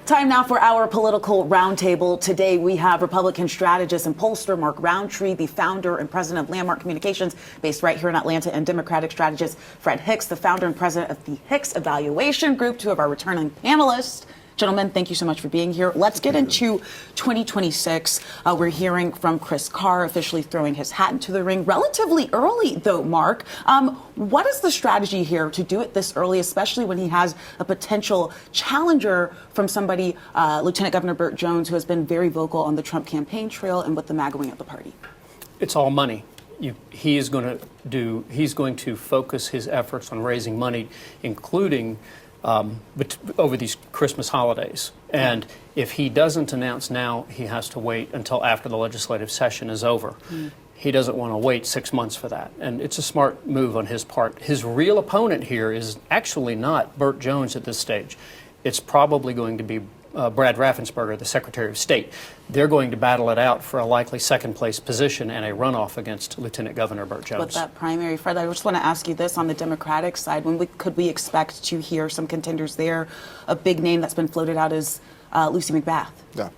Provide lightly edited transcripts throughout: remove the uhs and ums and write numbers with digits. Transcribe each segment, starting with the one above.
Time now for our political roundtable. Today we have Republican strategist and pollster Mark Rountree, the founder and president of Landmark Communications, based right here in Atlanta, and Democratic strategist Fred Hicks, the founder and president of the Hicks Evaluation Group, two of our returning panelists. Gentlemen, thank you so much for being here. Let's get into 2026. We're hearing from Chris Carr officially throwing his hat into the ring relatively early, though, Mark. What is the strategy here to do it this early, especially when he has a potential challenger from somebody, Lieutenant Governor Burt Jones, who has been very vocal on the Trump campaign trail and with the MAGA wing of the party? It's all money. He's going to focus his efforts on raising money, including over these Christmas holidays. And if he doesn't announce now, he has to wait until after the legislative session is over. He doesn't want to wait 6 months for that. And it's a smart move on his part. His real opponent here is actually not Burt Jones at this stage. It's probably going to be Brad Raffensperger, the Secretary of State. They're going to battle it out for a likely second place position and a runoff against Lieutenant Governor Burt Jones. With that primary, Fred, I just want to ask you this on the Democratic side. Could we expect to hear some contenders there? A big name that's been floated out is Lucy McBath. Yeah.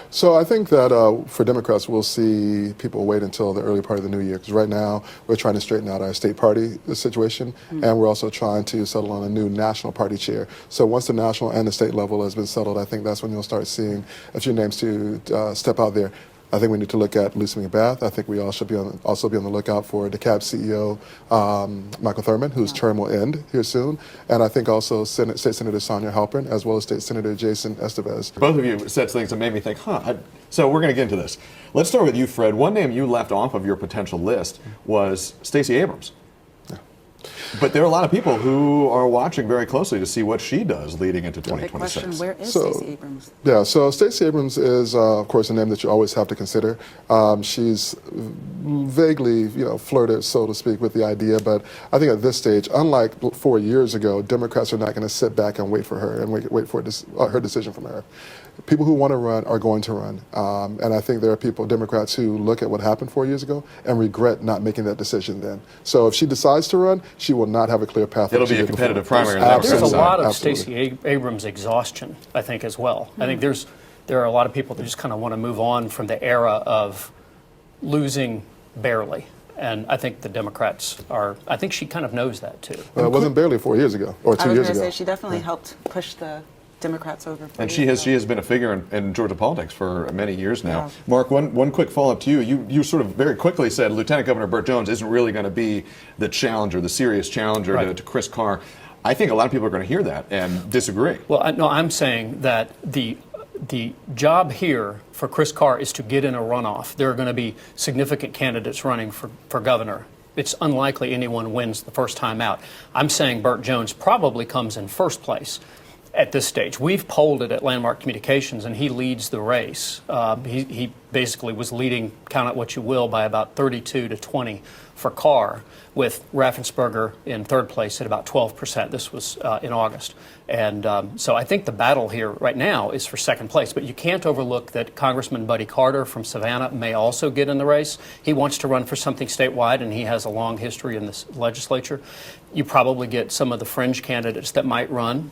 So I think that for Democrats, we'll see people wait until the early part of the new year, because right now we're trying to straighten out our state party situation, and we're also trying to settle on a new national party chair. So once the national and the state level has been settled, I think that's when you'll start seeing a few names to step out there. I think we need to look at Lucy McBath. I think we all should also be on the lookout for DeKalb CEO Michael Thurman, whose term will end here soon. And I think also State Senator Sonia Halpern, as well as State Senator Jason Estevez. Both of you said things that made me think, so we're going to get into this. Let's start with you, Fred. One name you left off of your potential list was Stacey Abrams. But there are a lot of people who are watching very closely to see what she does leading into 2026. Big question, where is Stacey Abrams? Yeah, so Stacey Abrams is, of course, a name that you always have to consider. She's vaguely, flirted, so to speak, with the idea. But I think at this stage, unlike 4 years ago, Democrats are not going to sit back and wait for her and wait for her decision from her. People who want to run are going to run. And I think there are Democrats who look at what happened 4 years ago and regret not making that decision then. So if she decides to run, she will not have a clear path. It'll be a competitive primary. There's a lot of Stacey Abrams exhaustion, I think, as well. I think there are a lot of people that just kind of want to move on from the era of losing barely. And I think the Democrats I think she kind of knows that, too. Well, it wasn't barely 4 years ago, or 2 years ago. I was going to say, she definitely helped push the Democrats over. And she has been a figure in Georgia politics for many years now. Yeah. Mark, one quick follow-up to you. You sort of very quickly said Lieutenant Governor Burt Jones isn't really going to be the challenger, the serious challenger to Chris Carr. I think a lot of people are going to hear that and disagree. Well, no, I'm saying that the job here for Chris Carr is to get in a runoff. There are going to be significant candidates running for governor. It's unlikely anyone wins the first time out. I'm saying Burt Jones probably comes in first place at this stage. We've polled it at Landmark Communications, and he leads the race. He basically was leading, count it what you will, by about 32 to 20 for Carr, with Raffensperger in third place at about 12%. This was in August. And so I think the battle here right now is for second place. But you can't overlook that Congressman Buddy Carter from Savannah may also get in the race. He wants to run for something statewide, and he has a long history in this legislature. You probably get some of the fringe candidates that might run.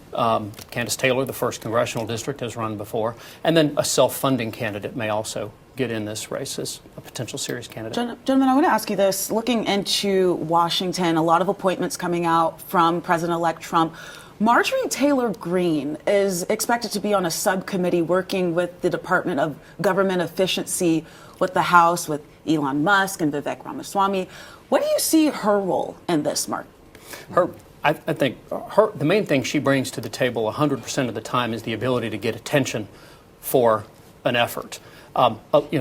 Candace Taylor, the 1st Congressional District, has run before. And then a self-funding candidate may also get in this race as a potential serious candidate. Gentlemen, I want to ask you this. Looking into Washington, a lot of appointments coming out from President-elect Trump. Marjorie Taylor Greene is expected to be on a subcommittee working with the Department of Government Efficiency with the House, with Elon Musk and Vivek Ramaswamy. What do you see her role in this, Mark? I think the main thing she brings to the table 100% of the time is the ability to get attention for an effort.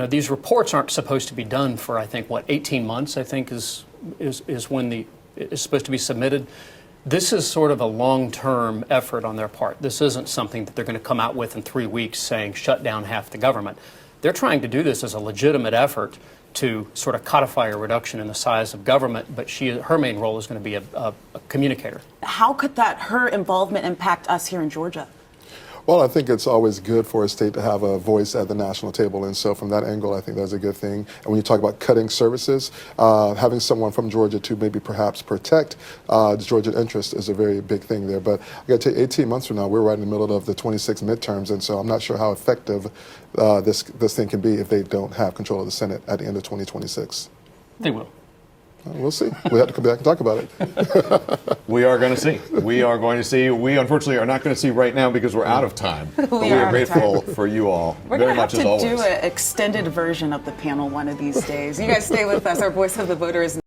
These reports aren't supposed to be done for, I think, 18 months, I think, is when it's supposed to be submitted. This is sort of a long-term effort on their part. This isn't something that they're going to come out with in 3 weeks saying shut down half the government. They're trying to do this as a legitimate effort to sort of codify a reduction in the size of government, but her main role is going to be a communicator. How could her involvement impact us here in Georgia? Well, I think it's always good for a state to have a voice at the national table, and so from that angle, I think that's a good thing. And when you talk about cutting services, having someone from Georgia to maybe perhaps protect the Georgia interest is a very big thing there. But I got to tell you, 18 months from now, we're right in the middle of the 26 midterms, and so I'm not sure how effective this thing can be if they don't have control of the Senate at the end of 2026. They will. We'll see. We have to come back and talk about it. We are going to see. We are going to see. We unfortunately are not going to see right now because we're out of time. But we are grateful for you all very much as always. We're going to have to do an extended version of the panel one of these days. You guys stay with us. Our Voice of the Voter is